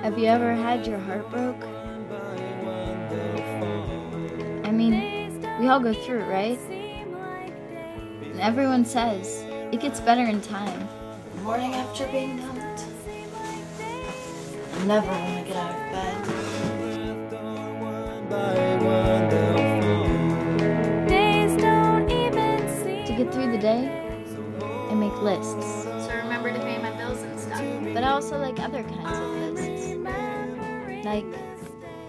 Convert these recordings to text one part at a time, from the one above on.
Have you ever had your heart broke? I mean, we all go through it, right? And everyone says it gets better in time. The morning after being dumped, I never want to get out of bed. To get through the day, I make lists. So remember to pay my bills and stuff. But I also like other kinds of lists. Like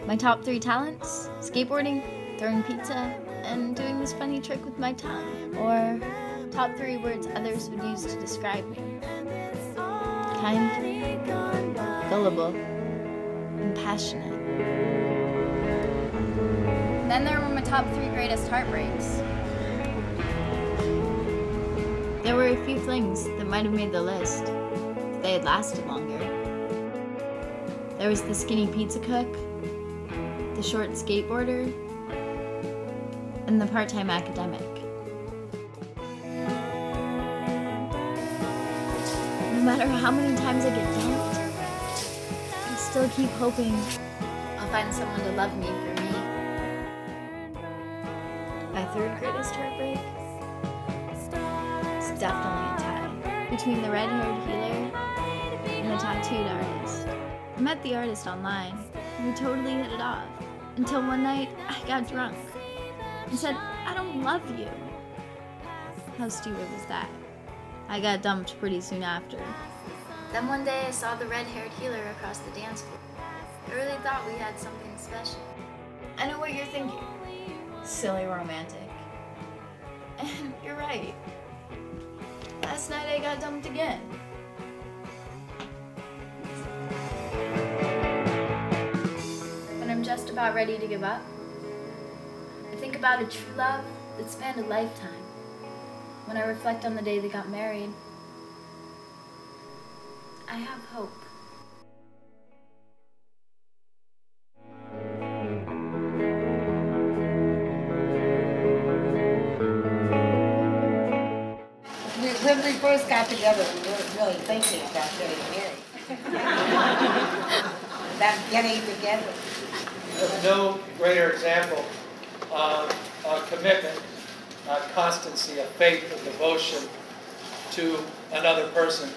my top 3 talents, skateboarding, throwing pizza, and doing this funny trick with my tongue. Or top 3 words others would use to describe me. Kind, gullible, and passionate. Then there were my top 3 greatest heartbreaks. There were a few things that might have made the list if they had lasted longer. There was the skinny pizza cook, the short skateboarder, and the part-time academic. No matter how many times I get dumped, I still keep hoping I'll find someone to love me for me. My 3rd greatest heartbreak is definitely a tie between the red-haired healer and the tattooed artist. I met the artist online, and we totally hit it off, until one night I got drunk and said, "I don't love you." How stupid was that? I got dumped pretty soon after. Then one day I saw the red-haired healer across the dance floor. I really thought we had something special. I know what you're thinking. Silly romantic. And you're right. Last night I got dumped again. When I'm just about ready to give up, I think about a true love that spanned a lifetime. When I reflect on the day they got married, I have hope. When we first got together, we weren't really thinking about getting married. About getting together. There's no greater example of commitment, constancy, of faith, of devotion to another person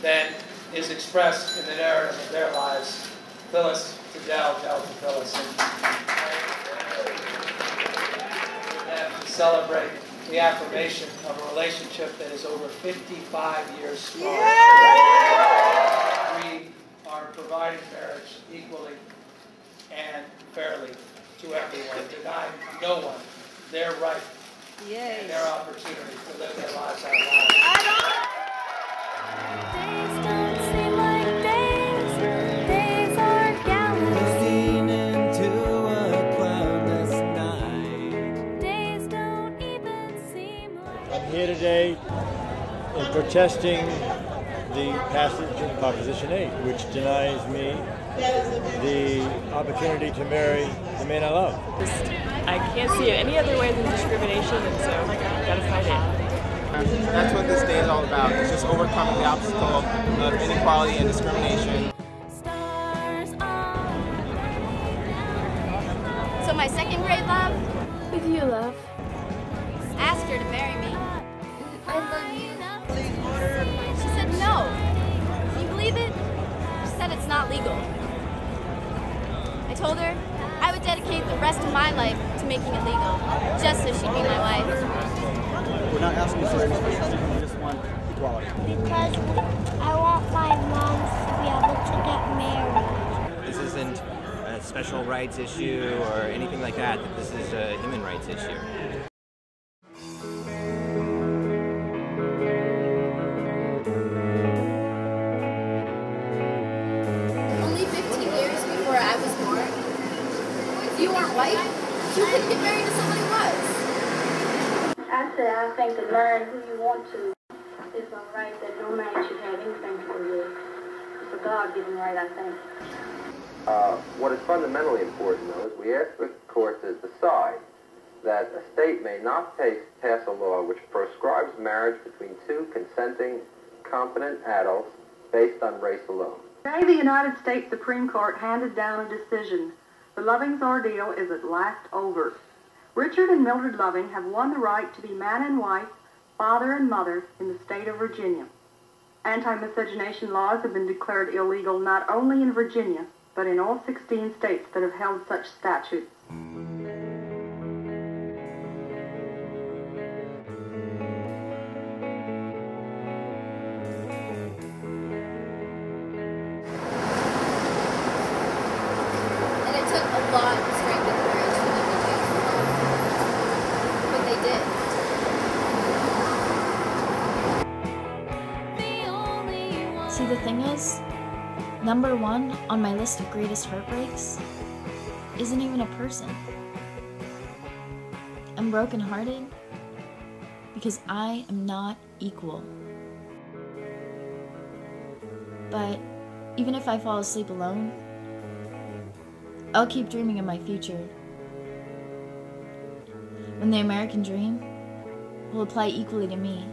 than is expressed in the narrative of their lives. Phyllis to Del, Del to Phyllis. And to celebrate the affirmation of a relationship that is over 55 years strong. Yeah! We are providing marriage equally and fairly to everyone, denying no one their right and their opportunity to live their lives out loud. Days don't seem like days, days are galleries. Lean into a cloudless night. Days don't even seem like. I'm here today in protesting the passage of Proposition 8, which denies me the opportunity to marry the man I love. I can't see it any other way than discrimination, and so I've got to fight it. That's what this day is all about. It's just overcoming the obstacle of inequality and discrimination. So my 2nd grade love? With you, love. Asked her to marry me. I love you. She said no. Can you believe it? She said it's not legal. I told her I would dedicate the rest of my life to making it legal, just so she'd be my wife. We're not asking for anything, we just want equality. Because I want my mom to be able to get married. This isn't a special rights issue or anything like that. This is a human rights issue. Only 15 years before I was born, if you weren't white, you couldn't get married to somebody who was. I think to learn who you want to is a right that no man should have anything to do with. It's a God-given right, I think. What is fundamentally important, though, is we ask the court to decide that a state may not pass a law which proscribes marriage between 2 consenting, competent adults based on race alone. Today, the United States Supreme Court handed down a decision. The Lovings ordeal is at last over. Richard and Mildred Loving have won the right to be man and wife, father and mother in the state of Virginia. Anti-miscegenation laws have been declared illegal not only in Virginia, but in all 16 states that have held such statutes. And it took a lot of strength and courage for them to do, but they did. See, the thing is, number one on my list of greatest heartbreaks isn't even a person. I'm brokenhearted because I am not equal. But even if I fall asleep alone, I'll keep dreaming of my future. When the American dream will apply equally to me.